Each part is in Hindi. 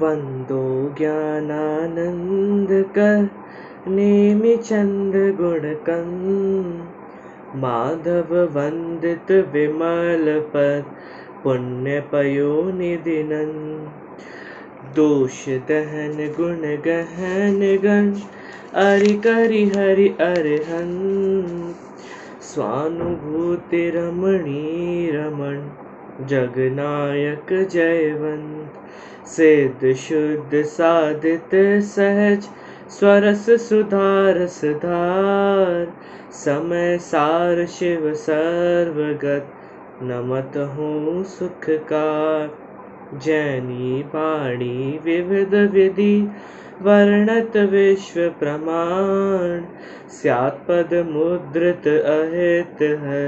वंदो ज्ञानानंदकर नेमि चंद गुणकं माधव वंदित विमल पद पुण्य पयोनिधिनन् दोष दहन गुण गहन गण अरि करि हरि अरहंत स्वानुभूति रमणी रमण जगनायक जयवंत सिद्ध शुद्ध साधित सहज स्वरस सुधारस धार समय सार शिव सर्वगत नमत हूँ सुखकार जैनी पाणी विविध विधि वर्णत विश्व प्रमाण स्यात् पद मुद्रित अहित है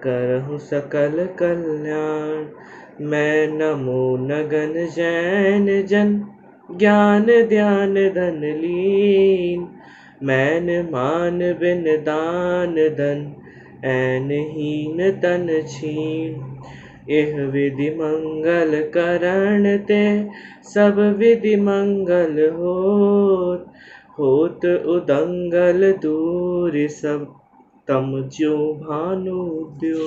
करहु सकल कल्याण मैं नमो नगन जैन जन ज्ञान ध्यान धन लीन मैन मान बिन दान धन ऐन हीन तन छीन एह विधि मंगल करण ते सब विधि मंगल होत उदंगल दूर सब तम ज्यो भानु द्यो।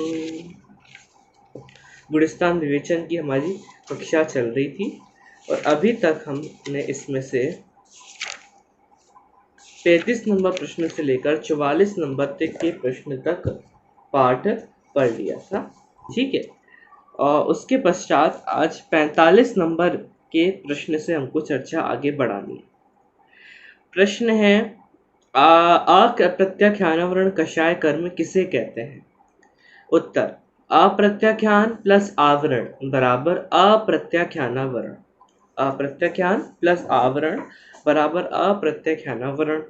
गुणस्थान विवेचन की हमारी कक्षा चल रही थी और अभी तक हमने इसमें से 33 नंबर प्रश्न से लेकर 44 नंबर तक के प्रश्न तक पाठ पढ़ लिया था। ठीक है, और उसके पश्चात आज 45 नंबर के प्रश्न से हमको चर्चा आगे बढ़ानी है। प्रश्न है अप्रत्याख्यानावरण कषाय कर्म किसे कहते हैं? उत्तर अप्रत्याख्यान प्लस आवरण बराबर अप्रत्याख्यानावरण। अप्रत्याख्यान प्लस आवरण बराबर अप्रत्याख्यानावरण।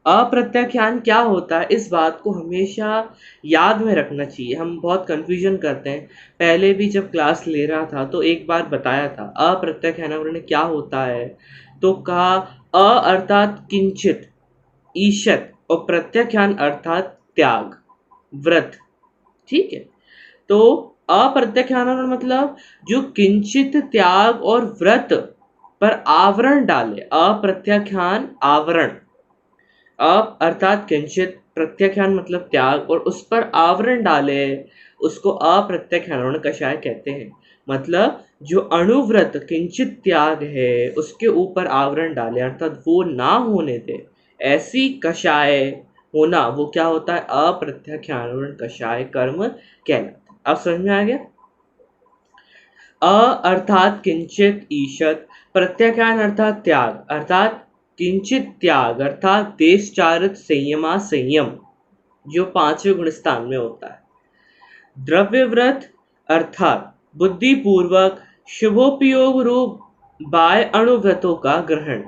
अप्रत्याख्यान क्या होता है, इस बात को हमेशा याद में रखना चाहिए। हम बहुत कंफ्यूजन करते हैं। पहले भी जब क्लास ले रहा था तो एक बार बताया था अप्रत्याख्यानावरण क्या होता है। तो कहा अ अर्थात किंचित, ईशत और प्रत्याख्यान अर्थात त्याग, व्रत। ठीक है, तो अप्रत्याख्यानावरण मतलब जो किंचित त्याग और व्रत पर आवरण डाले, अप्रत्याख्यान आवरण। अप अर्थात किंचित, प्रत्याख्यान मतलब त्याग और उस पर आवरण डाले, उसको अप्रत्याख्यानावरण कषाय कहते हैं। मतलब जो अणुव्रत किंचित त्याग है उसके ऊपर आवरण डाले अर्थात वो ना होने दे, ऐसी कषाय होना वो क्या होता है? अप्रत्याख्यानावरण कषाय कर्म कहलाता है। अब समझ में आ गया? अ अर्थात किंचित ईशत, प्रत्याख्यान अर्थात त्याग अर्थात किंचित त्याग अर्थात देशचारित संयमा संयम जो 5वें गुणस्थान में होता है। द्रव्यव्रत अर्थात बुद्धिपूर्वक शुभोपयोग रूप बाय अणुव्रतों का ग्रहण।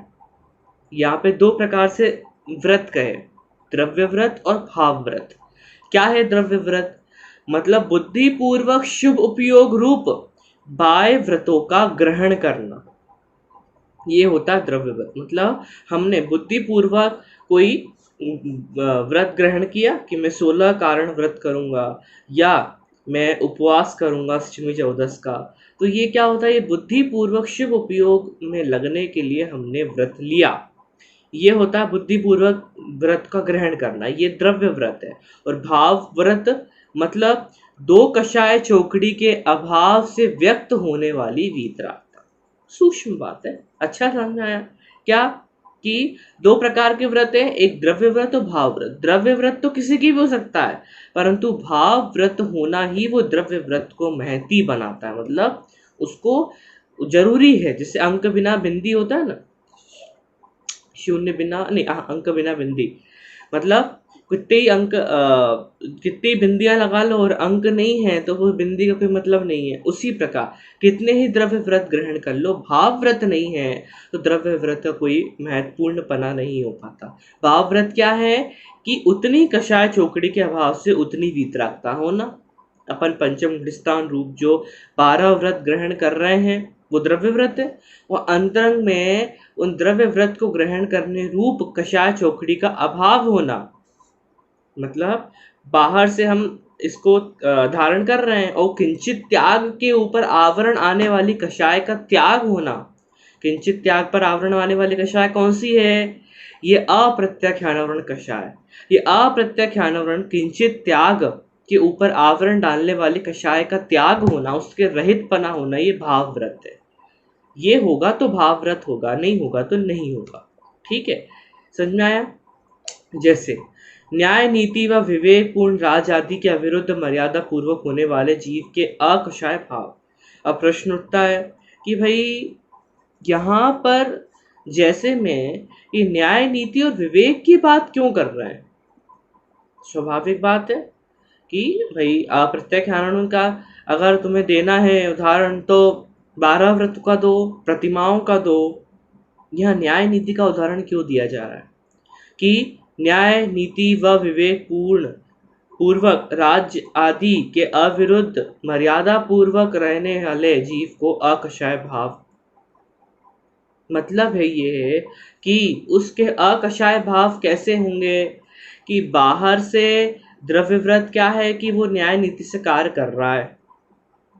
यहाँ पे दो प्रकार से व्रत कहे, द्रव्यव्रत और भावव्रत। क्या है द्रव्यव्रत? मतलब बुद्धिपूर्वक शुभ उपयोग रूप बाय व्रतों का ग्रहण करना, ये होता है द्रव्यव्रत। मतलब हमने बुद्धिपूर्वक कोई व्रत ग्रहण किया कि मैं 16 कारण व्रत करूंगा या मैं उपवास करूंगा अष्टमी चौदस का, तो ये क्या होता है? ये बुद्धिपूर्वक शुभ उपयोग में लगने के लिए हमने व्रत लिया, ये होता है बुद्धिपूर्वक व्रत का ग्रहण करना, ये द्रव्य व्रत है। और भाव व्रत मतलब दो कषाय चौकड़ी के अभाव से व्यक्त होने वाली वीतरागता। सूक्ष्म बात है, अच्छा समझ में आया क्या? कि दो प्रकार के व्रत है, एक द्रव्य व्रत और भाव व्रत। द्रव्य व्रत तो किसी की भी हो सकता है, परंतु भाव व्रत होना ही वो द्रव्य व्रत को महती बनाता है। मतलब उसको जरूरी है, जैसे अंक बिना बिंदी होता है ना, शून्य बिना नहीं, अंक बिना बिंदी। मतलब कितनी बिंदियां लगा लो और अंक नहीं है तो वो बिंदी का कोई मतलब नहीं है। उसी प्रकार कितने ही द्रव्य व्रत ग्रहण कर लो, भाव व्रत नहीं है तो द्रव्य व्रत का कोई महत्वपूर्ण पना नहीं हो पाता। भाव व्रत क्या है कि उतनी कषाय चौकड़ी के अभाव से उतनी वीतरागता होना। अपन पंचम गुणस्थान रूप जो 12 व्रत ग्रहण कर रहे हैं वो द्रव्य व्रत है, और अंतरंग में उन द्रव्य व्रत को ग्रहण करने रूप कषाय चौकड़ी का अभाव होना। मतलब बाहर से हम इसको धारण कर रहे हैं और किंचित त्याग के ऊपर आवरण आने वाली कषाय का त्याग होना, किंचित त्याग पर आवरण वाले वाली कषाय कौन सी है? ये अप्रत्याख्यानावरण कषाय। ये अप्रत्याख्यानावरण किंचित त्याग के ऊपर आवरण डालने वाली कषाय का त्याग होना, उसके रहित पना होना, ये भाव व्रत है। ये होगा तो भाव व्रत होगा, नहीं होगा तो नहीं होगा। ठीक है, समझ में आया? जैसे न्याय नीति व विवेक पूर्ण राज आदि के अविरुद्ध मर्यादा पूर्वक होने वाले जीव के अकषाय भाव। अब प्रश्न उठता है कि भाई यहाँ पर जैसे में ये न्याय नीति और विवेक की बात क्यों कर रहे हैं? स्वाभाविक बात है कि भाई अप्रत्याख्यान का अगर तुम्हें देना है उदाहरण तो 12 व्रत का दो, प्रतिमाओं का दो। यह न्याय नीति का उदाहरण क्यों दिया जा रहा है कि न्याय नीति व विवेक पूर्वक राज्य आदि के अविरुद्ध मर्यादा पूर्वक रहने वाले जीव को अकषाय भाव। मतलब है ये कि उसके अकषाय भाव कैसे होंगे कि बाहर से द्रव्यव्रत क्या है कि वो न्याय नीति से कार्य कर रहा है,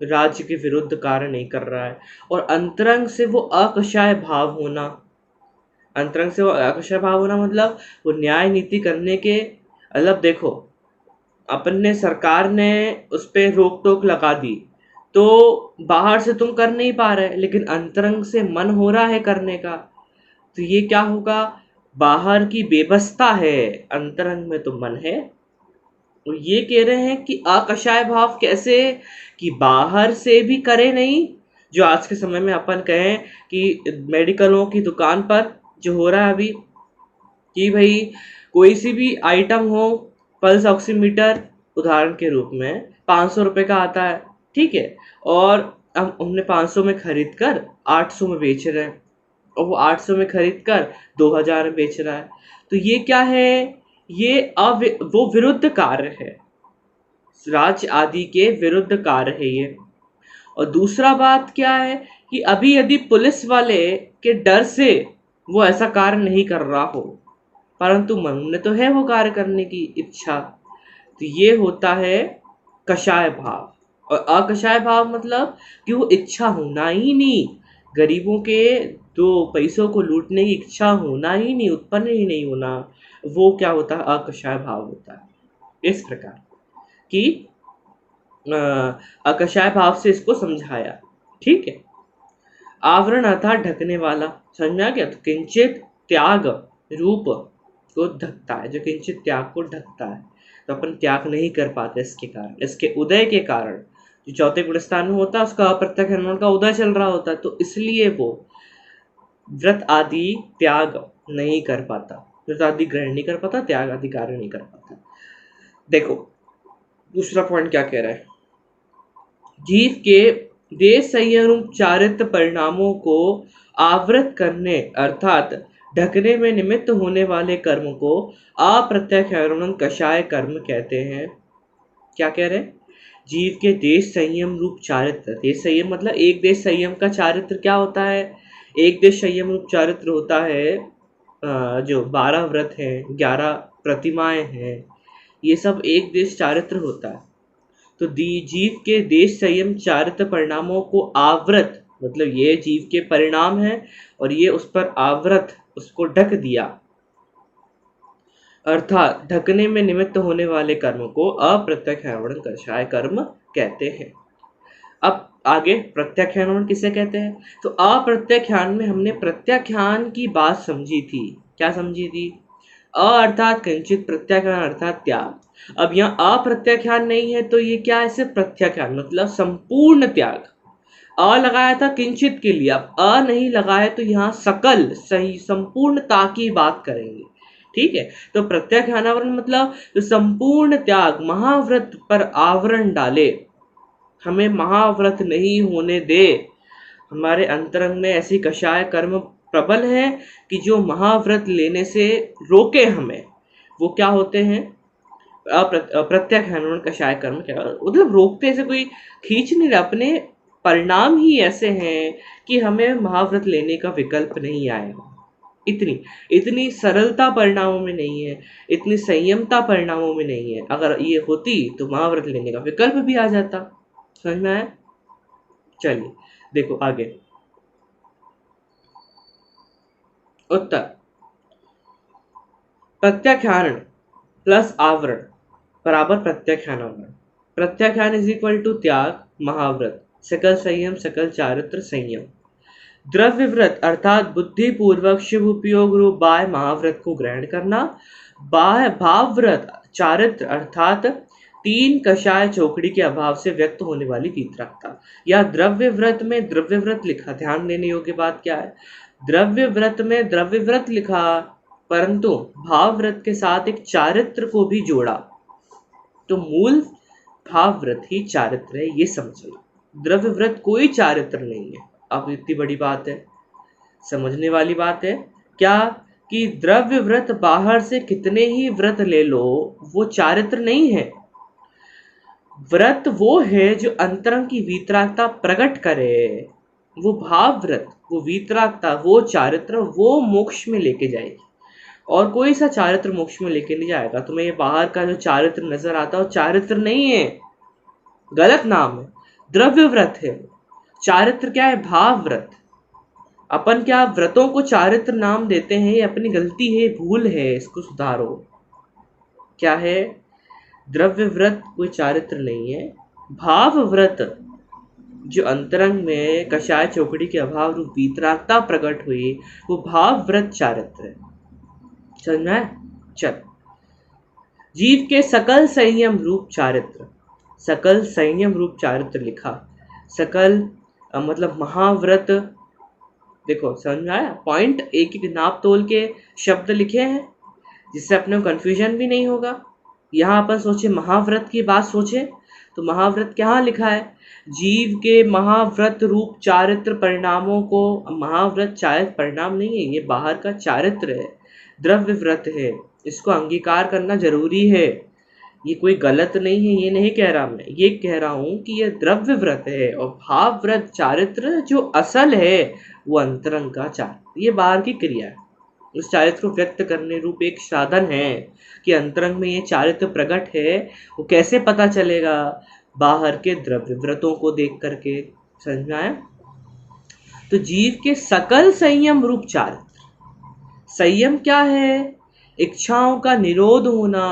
राज्य के विरुद्ध कार्य नहीं कर रहा है, और अंतरंग से वो अकषाय भाव होना। अंतरंग से वो अकषाय भाव होना मतलब वो न्याय नीति करने के मतलब देखो अपन ने सरकार ने उस पर रोक टोक लगा दी तो बाहर से तुम कर नहीं पा रहे, लेकिन अंतरंग से मन हो रहा है करने का, तो ये क्या होगा? बाहर की बेबस्ता है, अंतरंग में तो मन है। तो ये कह रहे हैं कि अकषाय भाव कैसे कि बाहर से भी करे नहीं, जो आज के समय में अपन कहें कि मेडिकलों की दुकान पर जो हो रहा है अभी कि भाई कोई सी भी आइटम हो, पल्स ऑक्सीमीटर उदाहरण के रूप में 500 रुपये का आता है, ठीक है, और अब हमने 500 में खरीद कर 800 में बेच रहे हैं, और वो 800 में खरीद कर 2000 में बेच रहा है। तो ये क्या है? ये वो विरुद्ध कार्य है, राज्य आदि के विरुद्ध कार्य है ये। और दूसरा बात क्या है कि अभी यदि पुलिस वाले के डर से वो ऐसा कार्य नहीं कर रहा हो, परंतु मन में तो है वो कार्य करने की इच्छा, तो ये होता है कषाय भाव। और अकषाय भाव मतलब कि वो इच्छा होना ही नहीं, गरीबों के दो पैसों को लूटने की इच्छा होना ही नहीं, उत्पन्न ही नहीं होना, वो क्या होता है? अकषाय भाव होता है। इस प्रकार कि अकषाय भाव से इसको समझाया। ठीक है, आवरण अर्थात ढकने वाला, समझ में आ गया? तो किंचित त्याग रूप को ढकता है, जो किंचित त्याग को ढकता है, तो अपन त्याग नहीं कर पाते इसके कारण, इसके उदय के कारण। जो चौथे गुणस्थान में होता है उसका अप्रत्याख्यान का उदय चल रहा होता है, तो इसलिए वो व्रत आदि त्याग नहीं कर पाता, व्रत आदि ग्रहण नहीं कर पाता, त्याग आदि कार्य नहीं कर पाता। देखो दूसरा पॉइंट क्या कह रहा है, जीव के देश संयम चारित्र परिणामों को आवृत करने अर्थात ढकने में निमित्त होने वाले कर्म को अप्रत्याख्यान कषाय कर्म कहते हैं। क्या कह रहे हैं? जीव के देश संयम रूप चारित्र, देश संयम मतलब एक देश संयम का चारित्र क्या होता है? एक देश संयम रूप चारित्र होता है जो 12 व्रत हैं, 11 प्रतिमाएं हैं, ये सब एक देश चारित्र होता है। तो जीव के देश संयम चारित्र परिणामों को आवृत मतलब ये जीव के परिणाम है और ये उस पर आवृत, उसको ढक दिया, अर्थात ढकने में निमित्त होने वाले कर्म को अप्रत्याख्यान कषाय कर्म कहते हैं। अब आगे प्रत्याख्यान किसे कहते हैं? तो अप्रत्याख्यान में हमने प्रत्याख्यान की बात समझी थी। क्या समझी थी? अर्थात किंचित, प्रत्याख्यान अर्थात त्याग। अब यहाँ अप्रत्याख्यान नहीं है तो ये क्या है? सिर्फ प्रत्याख्यान मतलब संपूर्ण त्याग। अ लगाया था किंचित के लिए, अब अ नहीं लगाया तो यहाँ सकल सही संपूर्णता की बात करेंगे। ठीक है, तो प्रत्याख्यानावरण मतलब जो संपूर्ण त्याग, महाव्रत पर आवरण डाले, हमें महाव्रत नहीं होने दे, हमारे अंतरंग में ऐसी कषाय कर्म प्रबल है कि जो महाव्रत लेने से रोके हमें, वो क्या होते हैं? प्रत्याख्यान कषाय कर्म। क्या मतलब? रोकते से कोई खींच नहीं रहा, अपने परिणाम ही ऐसे हैं कि हमें महाव्रत लेने का विकल्प नहीं आएगा। इतनी इतनी सरलता परिणामों में नहीं है, इतनी संयमता परिणामों में नहीं है। अगर ये होती तो महाव्रत लेने का विकल्प भी आ जाता। समझ में आया? चलिए देखो आगे, उत्तर प्रत्याख्यान प्लस आवरण बराबर प्रत्याख्यानावरण। प्रत्याख्यान इज इक्वल टू त्याग महाव्रत सकल संयम सकल चारित्र संयम। द्रव्य व्रत अर्थात बुद्धि पूर्वक शुभ उपयोग रूप बाह्य महाव्रत को ग्रहण करना। बाह्य भावव्रत चारित्र अर्थात तीन कषाय चौकड़ी के अभाव से व्यक्त होने वाली वीतरागता। या द्रव्य व्रत में द्रव्य व्रत लिखा, ध्यान देने योग्य बात क्या है, द्रव्य व्रत में द्रव्य व्रत लिखा परंतु भाव व्रत के साथ एक चारित्र को भी जोड़ा, तो मूल भाव व्रत ही चारित्र है, ये समझना। द्रव्य व्रत कोई चारित्र नहीं है। अब इतनी बड़ी बात है, समझने वाली बात है क्या, कि द्रव्य व्रत बाहर से कितने ही व्रत ले लो वो चारित्र नहीं है। व्रत वो है जो अंतरंग की वीतरागता प्रकट करे, वो भाव व्रत, वो वीतरागता, वो चारित्र, वो मोक्ष में लेके जाएगी। और कोई सा चारित्र मोक्ष में लेके नहीं जाएगा। तुम्हें ये बाहर का जो चारित्र नजर आता है वो चारित्र नहीं है, गलत नाम है, द्रव्य व्रत है। चारित्र क्या है, भाव व्रत। अपन क्या व्रतों को चारित्र नाम देते हैं, ये अपनी गलती है, भूल है, इसको सुधारो। क्या है, द्रव्य व्रत कोई चारित्र नहीं है, भाव व्रत जो अंतरंग में कषाय चौकड़ी के अभाव रूप वीतरागता प्रकट हुई वो भाव व्रत चारित्र है। समझ में आया? चल, जीव के सकल संयम रूप चारित्र, सकल संयम रूप चारित्र लिखा। सकल मतलब महाव्रत, देखो समझ में आया पॉइंट, एक एक नाप तोल के शब्द लिखे हैं जिससे अपने को कंफ्यूजन भी नहीं होगा। यहाँ अपन सोचे महाव्रत की बात सोचे तो महाव्रत क्या लिखा है, जीव के महाव्रत रूप चारित्र परिणामों को, महाव्रत चारित्र परिणाम नहीं है, ये बाहर का चारित्र है, द्रव्य व्रत है, इसको अंगीकार करना जरूरी है। ये कोई गलत नहीं है, ये नहीं कह रहा मैं, ये कह रहा हूं कि ये द्रव्य व्रत है और भाव व्रत चारित्र जो असल है वो अंतरंग का चारित्र, ये बाहर की क्रिया है, उस चारित्र को व्यक्त करने रूप एक साधन है कि अंतरंग में ये चारित्र प्रकट है। वो कैसे पता चलेगा, बाहर के द्रव्य व्रतों को देख करके। समझ में आया? तो जीव के सकल संयम रूप चारित्र, संयम क्या है, इच्छाओं का निरोध होना,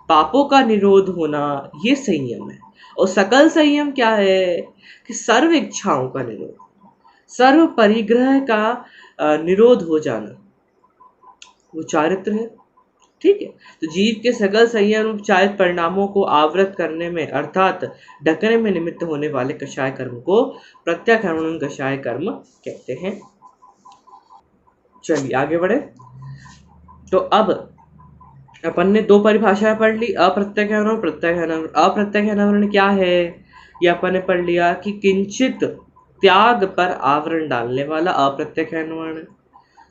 पापों का निरोध होना, ये संयम है। और सकल संयम क्या है, कि सर्व इच्छाओं का निरोध, सर्व परिग्रह का निरोध हो जाना, वो चारित्र है। ठीक है, तो जीव के सकल संयम रूप चारित्र परिणामों को आवृत करने में अर्थात ढकने में निमित्त होने वाले कषाय कर्म को प्रत्याख्यान कषाय कर्म कहते हैं। चलिए आगे बढ़े। तो अब अपन ने दो परिभाषाएं पढ़ ली, अप्रत्याख्यान और प्रत्याख्यान। अप्रत्याख्यान क्या है, ये अपन ने पढ़ लिया कि किंचित त्याग पर आवरण डालने वाला अप्रत्याख्यान।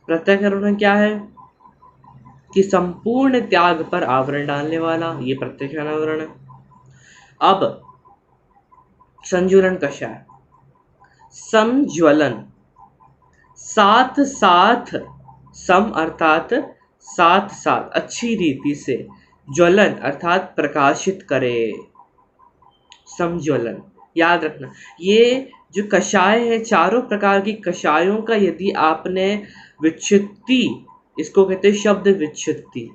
प्रत्याख्यान क्या है, कि संपूर्ण त्याग पर आवरण डालने वाला, ये प्रत्याख्यान है। अब संज्वलन कषाय, समज्वलन, साथ साथ, सम अर्थात साथ साथ अच्छी रीति से, ज्वलन अर्थात प्रकाशित करे, समज्वलन। याद रखना ये जो कषाय है, चारों प्रकार की कषायों का यदि आपने विच्छित्ति, इसको कहते हैं शब्द विच्छित्ति,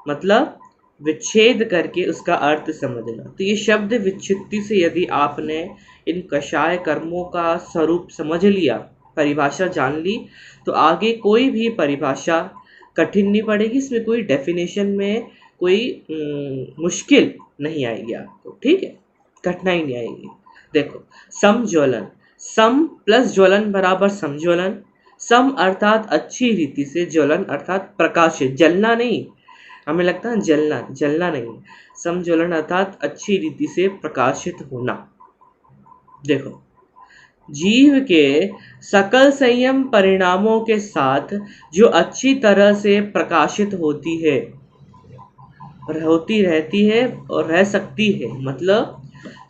मतलब विच्छेद करके उसका अर्थ समझना। तो ये शब्द विच्छित्ति से यदि आपने इन कषाय कर्मों का स्वरूप समझ लिया, परिभाषा जान ली, तो आगे कोई भी परिभाषा कठिन नहीं पड़ेगी, इसमें कोई डेफिनेशन में कोई मुश्किल नहीं आएगी आपको। ठीक है, कठिनाई नहीं आएगी। देखो, समज्वलन, सम प्लस ज्वलन बराबर समज्वलन। सम अर्थात अच्छी रीति से, ज्वलन अर्थात प्रकाशित, जलना नहीं, हमें लगता है जलना, जलना नहीं, समज्वलन अर्थात अच्छी रीति से प्रकाशित होना। देखो, जीव के सकल संयम परिणामों के साथ जो अच्छी तरह से प्रकाशित होती है, होती रहती है और रह सकती है, मतलब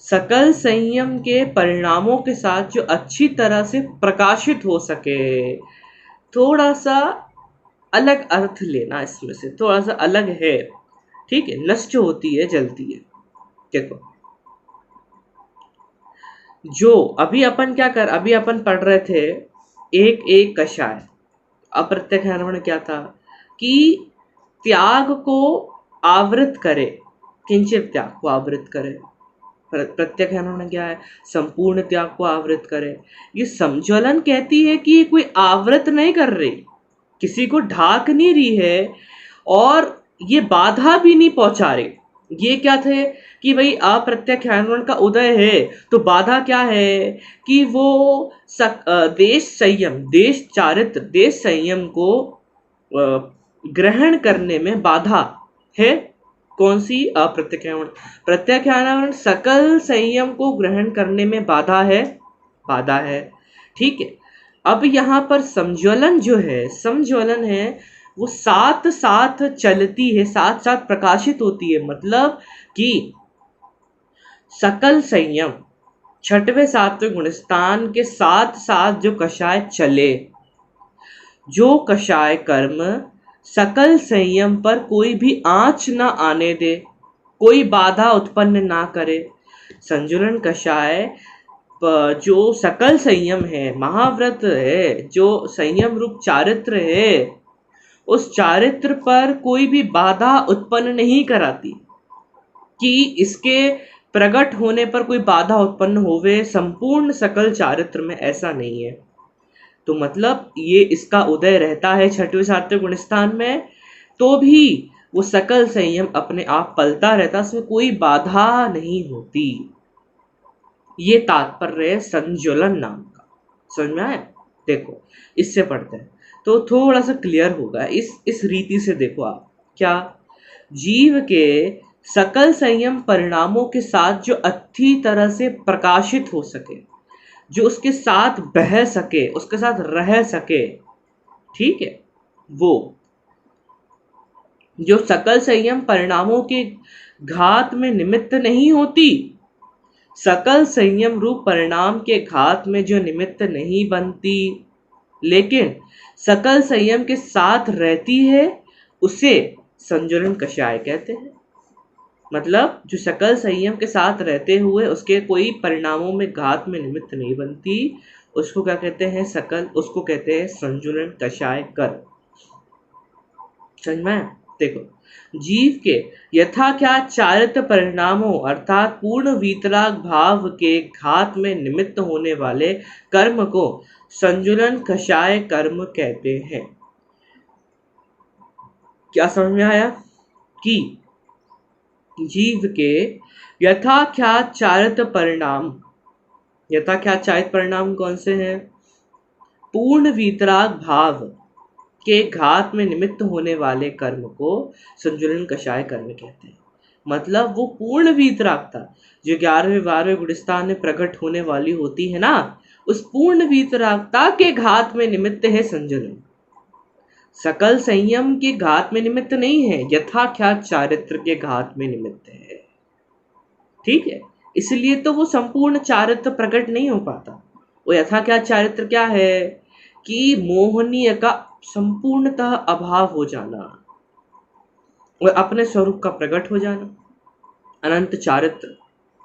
सकल संयम के परिणामों के साथ जो अच्छी तरह से प्रकाशित हो सके। थोड़ा सा अलग अर्थ लेना, इसमें से थोड़ा सा अलग है। ठीक है, नष्ट होती है, जलती है। देखो, जो अभी अपन क्या कर, अभी अपन पढ़ रहे थे एक एक कषाय, अप्रत्यक्षानुवरण क्या था कि त्याग को आवृत करे, किंचित त्याग को आवृत करे। प्रत्यक्षानुवरण क्या है, संपूर्ण त्याग को आवृत करे। ये समज्वलन कहती है कि कोई आवृत नहीं कर रही, किसी को ढाक नहीं रही है और ये बाधा भी नहीं पहुंचा रही। ये क्या थे कि भाई अप्रत्यक्षानुवरण का उदय है तो बाधा क्या है कि वो देश संयम, देश चारित्र, देश संयम को ग्रहण करने में बाधा है। कौन सी? अप्रत्यक्षानुवरण। प्रत्यक्षानुवरण सकल संयम को ग्रहण करने में बाधा है, बाधा है। ठीक है। अब यहाँ पर समज्वलन जो है, समज्वलन है वो साथ साथ चलती है, साथ साथ प्रकाशित होती है। मतलब कि सकल संयम छठवें सातवें गुणस्थान के साथ साथ जो कषाय चले, जो कषाय कर्म सकल संयम पर कोई भी आंच ना आने दे, कोई बाधा उत्पन्न ना करे। संजुलन कषाय जो सकल संयम है, महाव्रत है, जो संयम रूप चारित्र है, उस चारित्र पर कोई भी बाधा उत्पन्न नहीं कराती कि इसके प्रकट होने पर कोई बाधा उत्पन्न होवे संपूर्ण सकल चारित्र में, ऐसा नहीं है। तो मतलब ये इसका उदय रहता है छठवें सातवें गुणस्थान में, तो भी वो सकल संयम अपने आप पलता रहता, उसमें कोई बाधा नहीं होती। ये तात्पर्य है संज्वलन नाम का। समझ में आया? देखो इससे पढ़ते हैं तो थोड़ा सा क्लियर होगा। इस रीति से देखो आप, क्या जीव के सकल संयम परिणामों के साथ जो अच्छी तरह से प्रकाशित हो सके, जो उसके साथ बह सके, उसके साथ रह सके, ठीक है, वो जो सकल संयम परिणामों के घात में निमित्त नहीं होती, सकल संयम रूप परिणाम के घात में जो निमित्त नहीं बनती, लेकिन सकल संयम के साथ रहती है, उसे संजुलन कषाय कहते हैं। मतलब जो सकल संयम के साथ रहते हुए उसके कोई परिणामों में घात में निमित्त नहीं बनती, उसको क्या कहते हैं? सकल, उसको कहते हैं संजुलन कषाय कर। समझ में? देखो, जीव के यथा क्या चारित्र परिणामों अर्थात पूर्ण वीतराग भाव के घात में निमित्त होने वाले कर्म को संजुलन कषाय कर्म कहते हैं। क्या समझ में आया? कि जीव के यथाख्यात चारित्र परिणाम, यथाख्यात चारित्र परिणाम कौन से हैं? पूर्ण वीतराग भाव के घात में निमित्त होने वाले कर्म को संजुलन कषाय कर्म कहते हैं। मतलब वो पूर्ण वीतरागता जो 11वें 12वें गुणस्थान में प्रकट होने वाली होती है ना, उस पूर्ण वीतरागता के घात में निमित्त है संजुलन। सकल संयम के घात में निमित्त नहीं है, यथाख्यात चारित्र के घात में निमित्त है। ठीक है, इसलिए तो वो संपूर्ण चारित्र प्रकट नहीं हो पाता। वो यथाख्यात चारित्र क्या है कि मोहनीय का संपूर्णतः अभाव हो जाना और अपने स्वरूप का प्रकट हो जाना, अनंत चारित्र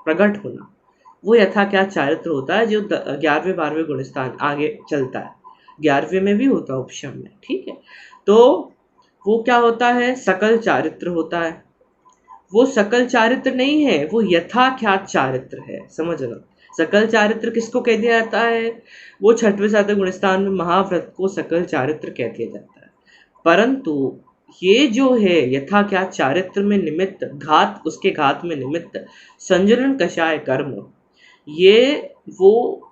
प्रकट होना, वो यथाख्यात चारित्र होता है जो 11वें 12वें गुणस्थान आगे चलता है। 11वें में भी होता है उपशम में। ठीक है, तो वो क्या होता है? सकल चारित्र होता है। वो सकल चारित्र नहीं है, वो यथाख्यात चारित्र है। समझ लो, सकल चारित्र किसको कह दिया जाता है? वो छठवें सातवें गुणस्थान में महाव्रत को सकल चारित्र कह दिया जाता है। परंतु ये जो है यथाख्यात चारित्र में निमित्त घात, उसके घात में निमित्त संजुलन कषाय कर्म, ये वो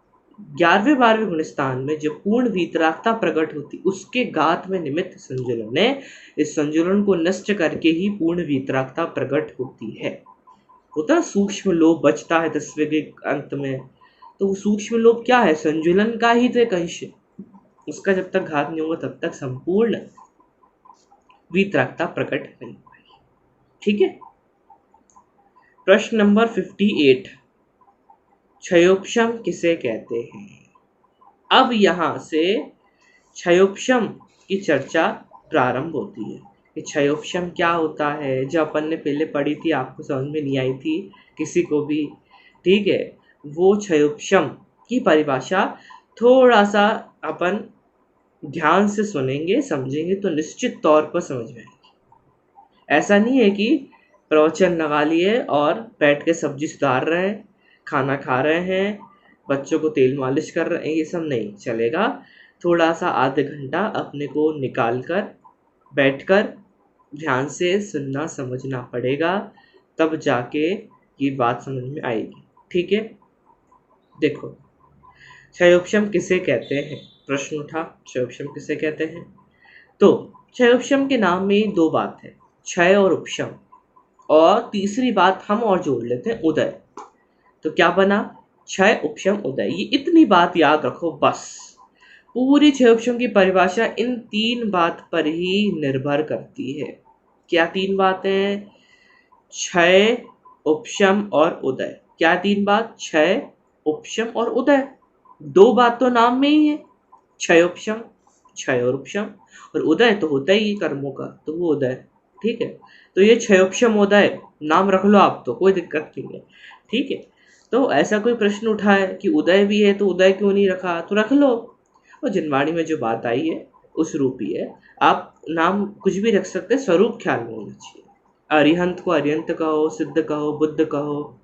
11वें 12वें गुणस्थान में जो पूर्ण वीतरागता प्रकट होती, उसके घात में निमित्त संजुलन है। इस संजुलन को नष्ट करके ही पूर्ण वीतरागता प्रकट होती है। होता सूक्ष्म लोभ बचता है 10वें के अंत में, तो वो सूक्ष्म लोभ क्या है? संजुलन का ही तो एक अंश। उसका जब तक घात नहीं होगा तब तक संपूर्ण वीतरागता प्रकट नहीं होगी। ठीक है। प्रश्न नंबर 58, क्षयोपशम किसे कहते हैं? अब यहां से क्षयोपशम की चर्चा प्रारंभ होती है कि क्षयोपशम क्या होता है। जो अपन ने पहले पढ़ी थी, आपको समझ में नहीं आई थी किसी को भी, ठीक है, वो क्षयोपशम की परिभाषा थोड़ा सा अपन ध्यान से सुनेंगे समझेंगे तो निश्चित तौर पर समझ में आएगी। ऐसा नहीं है कि प्रवचन लगा लिए और बैठ के सब्जी सुधार रहे हैं, खाना खा रहे हैं, बच्चों को तेल मालिश कर रहे हैं, ये सब नहीं चलेगा। थोड़ा सा आधे घंटा अपने को निकाल कर बैठकर ध्यान से सुनना समझना पड़ेगा, तब जाके ये बात समझ में आएगी। ठीक है, देखो क्षयोपशम किसे कहते हैं, प्रश्न उठा क्षयोपशम किसे कहते हैं। तो क्षयोपशम के नाम में दो बात है, क्षय और उपशम, और तीसरी बात हम और जोड़ लेते हैं, उदय। तो क्या बना, क्षय उपशम उदय। ये इतनी बात याद रखो बस। पूरी क्षय उपशम की परिभाषा इन तीन बात पर ही निर्भर करती है। क्या तीन बातें, क्षय उपशम और उदय। क्या तीन बात, क्षय उपशम और उदय। दो बात तो नाम में ही है, क्षय उपशम, क्षय और उपशम, और उदय तो होता ही कर्मों का, तो वो उदय। ठीक है, तो ये क्षयोपशम उदय नाम रख लो आप, तो कोई दिक्कत नहीं है। ठीक है, तो ऐसा कोई प्रश्न उठा है कि उदय भी है तो उदय क्यों नहीं रखा, तो रख लो। और जिनवाणी में जो बात आई है उस रूप ही है, आप नाम कुछ भी रख सकते, स्वरूप ख्याल में होना चाहिए। अरिहंत को अरिहंत कहो, सिद्ध कहो, बुद्ध कहो।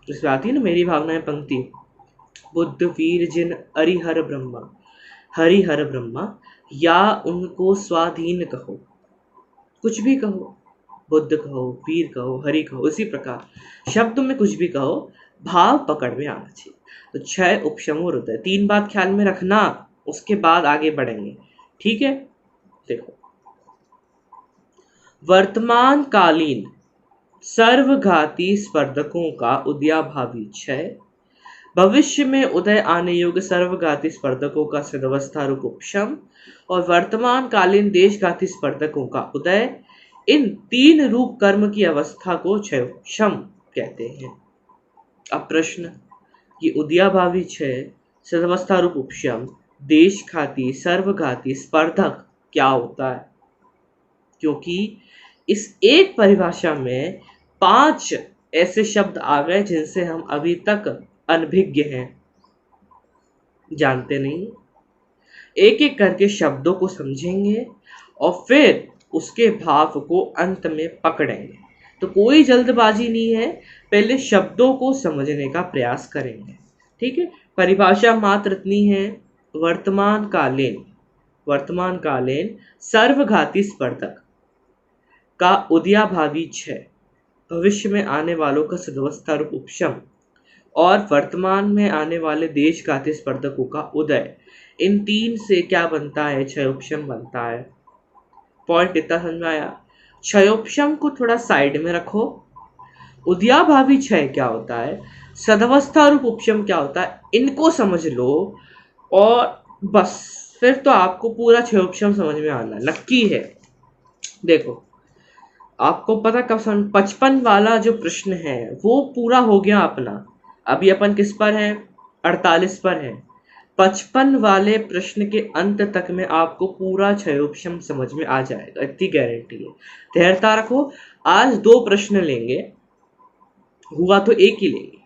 इसमें आती है ना मेरी भावनाएं पंक्ति, बुद्ध वीर जिन अरिहर ब्रह्मा, हरिहर ब्रह्मा, या उनको स्वाधीन कहो, कुछ भी कहो, बुद्ध कहो, वीर कहो, हरि कहो, इसी प्रकार शब्द में कुछ भी कहो, भाव पकड़ में आना चाहिए। तो क्षय उपशम और उदय तीन बात ख्याल में रखना, उसके बाद आगे बढ़ेंगे। ठीक है, देखो वर्तमान कालीन सर्वघाती स्पर्धकों का उदयाभावी क्षय, भविष्य में उदय आने योग्य सर्वघाती स्पर्धकों का सदवस्था रूप उपशम, और वर्तमान कालीन देशघाती स्पर्धकों का उदय, इन तीन रूप कर्म की अवस्था को क्षयोपशम कहते हैं। अब प्रश्न, ये उदयाभावी क्षय, सदवस्था रूप उपशम, देशघाती सर्वघाती स्पर्धक क्या होता है? क्योंकि इस एक परिभाषा में 5 ऐसे शब्द आ गए जिनसे हम अभी तक अनभिज्ञ हैं, जानते नहीं। एक एक करके शब्दों को समझेंगे और फिर उसके भाव को अंत में पकड़ेंगे। तो कोई जल्दबाजी नहीं है, पहले शब्दों को समझने का प्रयास करेंगे। ठीक है, परिभाषा मात्र इतनी है, वर्तमान कालीन सर्वघाती स्पर्धक का उदयाभावी क्षय, भविष्य में आने वालों का सदवस्था रूप उपशम, और वर्तमान में आने वाले देशघाती स्पर्धकों का उदय, इन तीन से क्या बनता है, क्षयोपशम बनता है। पॉइंट इतना समझ में आया। क्षयोपशम को थोड़ा साइड में रखो, उदयाभावी क्षय क्या होता है, सदवस्था रूप उपशम क्या होता है, इनको समझ लो और बस, फिर तो आपको पूरा क्षयोपशम समझ में आना नक्की है। देखो आपको पता कब समझ, 55 वाला जो प्रश्न है वो पूरा हो गया अपना। अभी अपन किस पर हैं, 48 पर हैं। 55 वाले प्रश्न के अंत तक में आपको पूरा क्षयोपशम समझ में आ जाएगा, इतनी गारंटी है। धैर्यता रखो, आज 2 प्रश्न लेंगे, हुआ तो एक ही लेंगे।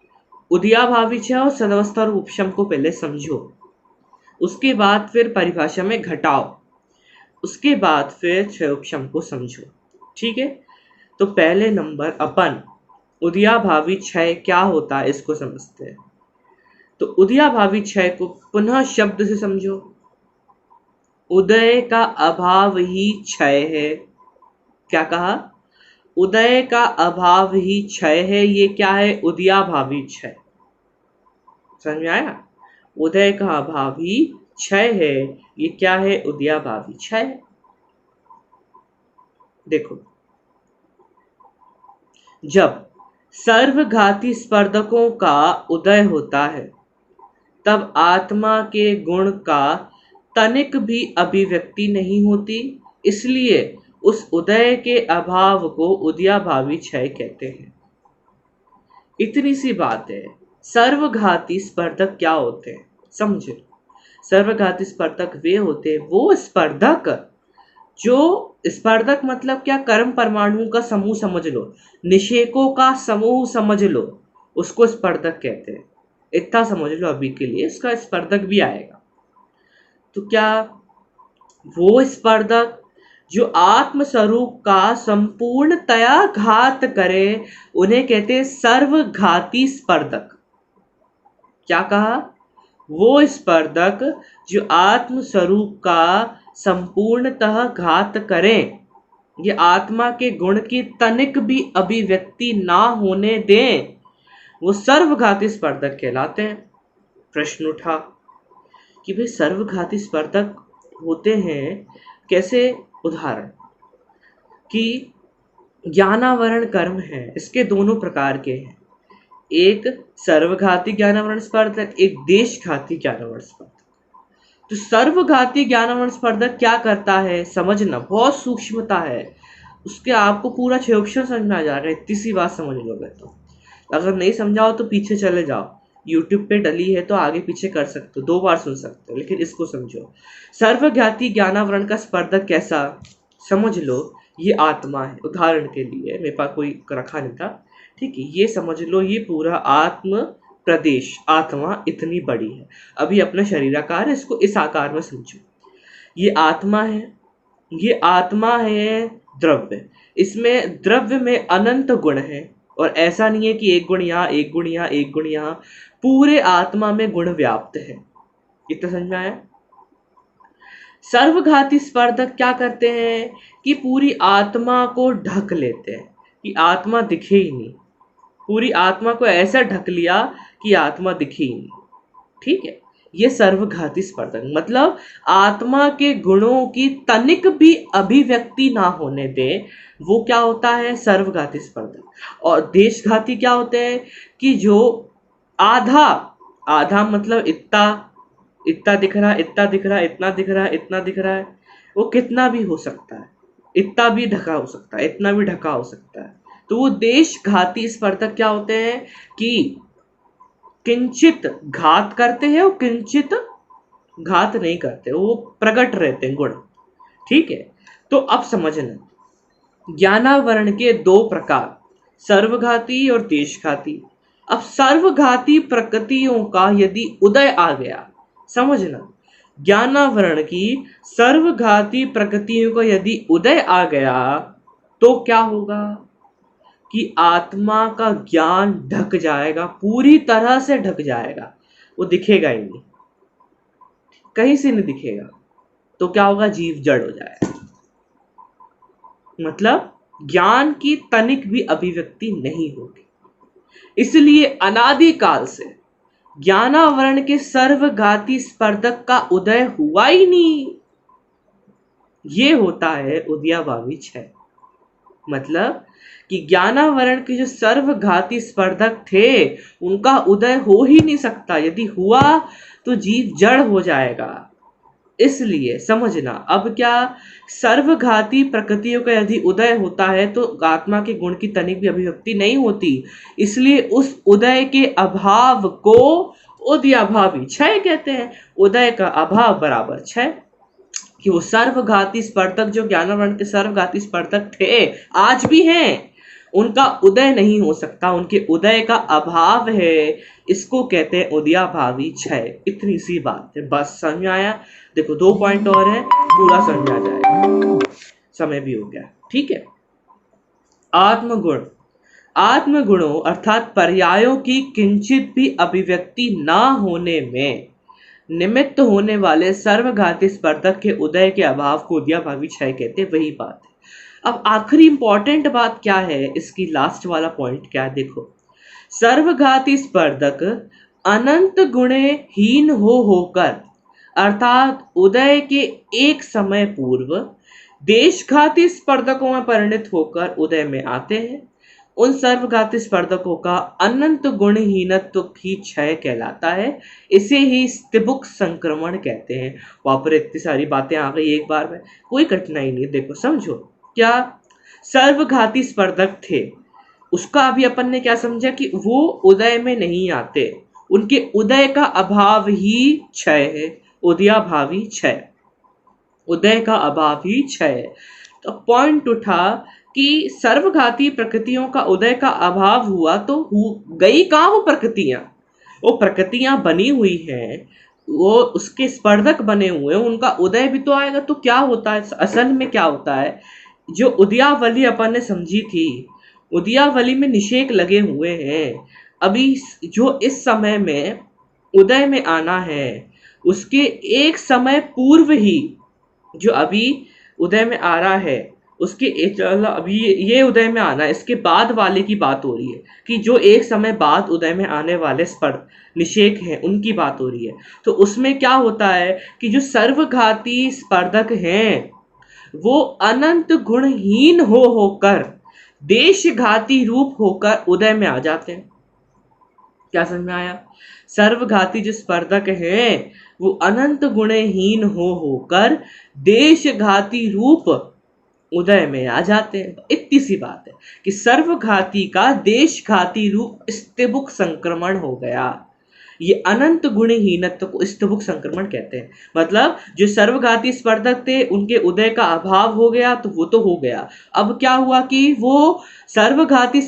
उदयाभावी क्षय और सदवस्था और उपशम को पहले समझो, उसके बाद फिर परिभाषा में घटाओ, उसके बाद फिर क्षयोपशम को समझो। ठीक है, तो पहले नंबर अपन उदयाभावी क्षय क्या होता है इसको समझते हैं। तो उदयाभावी क्षय को पुनः शब्द से समझो, उदय का अभाव ही क्षय है। क्या कहा, उदय का अभाव ही क्षय है। ये क्या है, उदयाभावी क्षय। समझ में आया, उदय का अभाव ही क्षय है, ये क्या है, उदयाभावी क्षय। देखो जब सर्वघाती स्पर्धकों का उदय होता है तब आत्मा के गुण का तनिक भी अभिव्यक्ति नहीं होती, इसलिए उस उदय के अभाव को उदयाभावी क्षय कहते हैं। इतनी सी बात है। सर्वघाती स्पर्धक क्या होते हैं समझे, सर्वघाती स्पर्धक वे होते हैं, वो स्पर्धक जो, स्पर्धक मतलब क्या, कर्म परमाणुओं का समूह समझ लो, निषेकों का समूह समझ लो, उसको स्पर्धक कहते हैं। इतना समझ लो अभी के लिए, इसका स्पर्धक भी आएगा। तो क्या वो स्पर्धक जो आत्म स्वरूप का संपूर्णतया घात करे उन्हें कहते हैं सर्वघाती स्पर्धक। क्या कहा? वो स्पर्धक जो आत्म स्वरूप का संपूर्णतः घात करें, ये आत्मा के गुण की तनिक भी अभिव्यक्ति ना होने दें, वो सर्वघाती स्पर्धक कहलाते हैं। प्रश्न उठा कि भाई सर्वघाती स्पर्धक होते हैं कैसे? उदाहरण कि ज्ञानावरण कर्म है, इसके दोनों प्रकार के हैं, एक सर्वघाती ज्ञानावरण स्पर्धक, एक देशघाती ज्ञानावरण स्पर्धक। तो सर्वघाती ज्ञानावरण स्पर्धक क्या करता है समझना, बहुत सूक्ष्मता है उसके, आपको पूरा 6 ऑप्शन समझ में आ जाएगा इतनी सी बात समझ लोगे तो। अगर नहीं समझाओ तो पीछे चले जाओ, यूट्यूब पे डली है तो आगे पीछे कर सकते हो, 2 बार सुन सकते हो, लेकिन इसको समझो। सर्वघाती ज्ञानावरण का स्पर्धक कैसा? समझ लो ये आत्मा है, उदाहरण के लिए मेरे पास कोई रखा नहीं था, ठीक है, ये समझ लो ये पूरा आत्म प्रदेश, आत्मा इतनी बड़ी है, अभी अपना शरीराकार है, इसको इस आकार में समझो। ये आत्मा है, ये आत्मा है द्रव्य, इसमें द्रव्य में अनंत गुण है, और ऐसा नहीं है कि एक गुण यहाँ, एक गुण यहाँ, एक गुण यहाँ, पूरे आत्मा में गुण व्याप्त है। इतना समझ में आया? सर्वघाती स्पर्धक क्या करते हैं कि पूरी आत्मा को ढक लेते हैं कि आत्मा दिखे ही नहीं, पूरी आत्मा को ऐसा ढक लिया कि आत्मा दिखे ही नहीं, ठीक है, ये सर्वघाती स्पर्धक, मतलब आत्मा के गुणों की तनिक भी अभिव्यक्ति ना होने दे, वो क्या होता है? सर्वघाती स्पर्धक। और देशघाती क्या होते हैं कि जो आधा, आधा मतलब इतना, इतना दिख रहा है, इतना दिख रहा है, इतना दिख रहा है, इतना दिख रहा है, वो कितना भी हो सकता है, इतना भी ढका हो सकता है, इतना भी ढका हो सकता है। तो वो देशघाती स्पर्धक क्या होते हैं कि किंचित घात करते हैं और किंचित घात नहीं करते, वो प्रकट रहते हैं गुण, ठीक है। तो अब समझना ज्ञानावरण के 2 प्रकार, सर्वघाती और देशघाती। अब सर्वघाती प्रकृतियों का यदि उदय आ गया, समझना ज्ञानावरण की सर्वघाती प्रकृतियों का यदि उदय आ गया तो क्या होगा कि आत्मा का ज्ञान ढक जाएगा, पूरी तरह से ढक जाएगा, वो दिखेगा ही नहीं, कहीं से नहीं दिखेगा। तो क्या होगा? जीव जड़ हो जाएगा, मतलब ज्ञान की तनिक भी अभिव्यक्ति नहीं होगी। इसलिए अनादिकाल से ज्ञानावरण के सर्वघाती स्पर्धक का उदय हुआ ही नहीं। ये होता है उदयाभावी क्षय, मतलब कि ज्ञानावरण के जो सर्वघाती स्पर्धक थे उनका उदय हो ही नहीं सकता, यदि हुआ तो जीव जड़ हो जाएगा। इसलिए समझना, अब क्या सर्वघाती प्रकृतियों का यदि उदय होता है तो आत्मा के गुण की तनिक भी अभिव्यक्ति नहीं होती, इसलिए उस उदय के अभाव को उदयाभावी क्षय कहते हैं। उदय का अभाव बराबर क्षय, कि वो सर्वघाती स्पर्धक जो ज्ञानावरण के सर्वघाती स्पर्धक थे, आज भी हैं, उनका उदय नहीं हो सकता, उनके उदय का अभाव है, इसको कहते हैं उदयाभावी क्षय। इतनी सी बात है, बस समझ आया? देखो 2 पॉइंट और है, पूरा समझ आ जाएगा, समय भी हो गया, ठीक है। आत्मगुण, आत्मगुणों अर्थात पर्यायों की किंचित भी अभिव्यक्ति ना होने में निमित्त होने वाले सर्वघाती स्पर्धक के उदय के अभाव को उदयाभावी क्षय कहते, वही बात है। अब आखिरी इंपॉर्टेंट बात क्या है, इसकी लास्ट वाला पॉइंट क्या है, देखो सर्वघाती स्पर्धक अनंत गुणे हीन होकर अर्थात उदय के एक समय पूर्व देशघाती स्पर्धकों में परिणत होकर उदय में आते हैं। उन सर्वघाती स्पर्धकों का अनंत गुणहीनत्व ही क्षय कहलाता है, इसे ही स्तिबुक संक्रमण कहते हैं। वापर इतनी सारी बातें आ गई एक बार में, कोई कठिनाई नहीं, देखो समझो। क्या सर्वघाती स्पर्धक थे, उसका अभी अपन ने क्या समझा कि वो उदय में नहीं आते, उनके उदय का अभाव ही क्षय है, उदयाभावी क्षय, उदय का अभाव ही क्षय। तो पॉइंट उठा कि सर्वघाती प्रकृतियों का उदय का अभाव हुआ तो गई कहाँ वो प्रकृतियां? वो प्रकृतियां बनी हुई हैं, वो उसके स्पर्धक बने हुए हैं, उनका उदय भी तो आएगा। तो क्या होता है असल में, क्या होता है, जो उदयावली अपन ने समझी थी, उदयावली में निषेक लगे हुए हैं। अभी जो इस समय में उदय में आना है, उसके एक समय पूर्व ही, जो अभी उदय में आ रहा है, उसके अभी ये उदय में आना है, इसके बाद वाले की बात हो रही है, कि जो एक समय बाद उदय में आने वाले स्पर्ध निषेक हैं उनकी बात हो रही है। तो उसमें क्या होता है कि जो सर्वघाती स्पर्धक हैं वो अनंत गुणहीन हो होकर देशघाती रूप होकर उदय में आ जाते हैं। क्या समझ में आया? सर्वघाती जो स्पर्धक हैं वो अनंत गुणहीन हो होकर देशघाती रूप उदय में आ जाते हैं। इतनी सी बात है कि सर्वघाती का देशघाती रूप स्तबुक संक्रमण हो गया। ये अनंत गुणहीनत्व को स्तबुक संक्रमण कहते हैं। मतलब जो सर्वघाती स्पर्धक थे उनके उदय का अभाव हो गया, तो वो तो हो गया। अब क्या हुआ कि वो सर्वघाती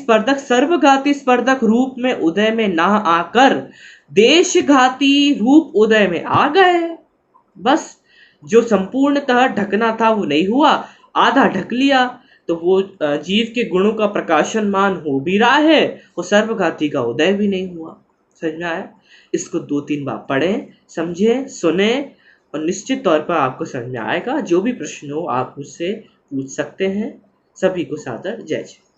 स्पर्धक रूप में उदय में ना आकर देशघाती रूप उदय में आ गए। बस जो संपूर्णतः ढकना था वो नहीं हुआ, आधा ढक लिया, तो वो जीव के गुणों का प्रकाशनमान हो भी रहा है और सर्वघाती का उदय भी नहीं हुआ। समझ में आया? इसको 2-3 बार पढ़ें, समझें, सुने, और निश्चित तौर पर आपको समझ में आएगा। जो भी प्रश्न हो आप मुझसे पूछ सकते हैं। सभी को सादर जय जय।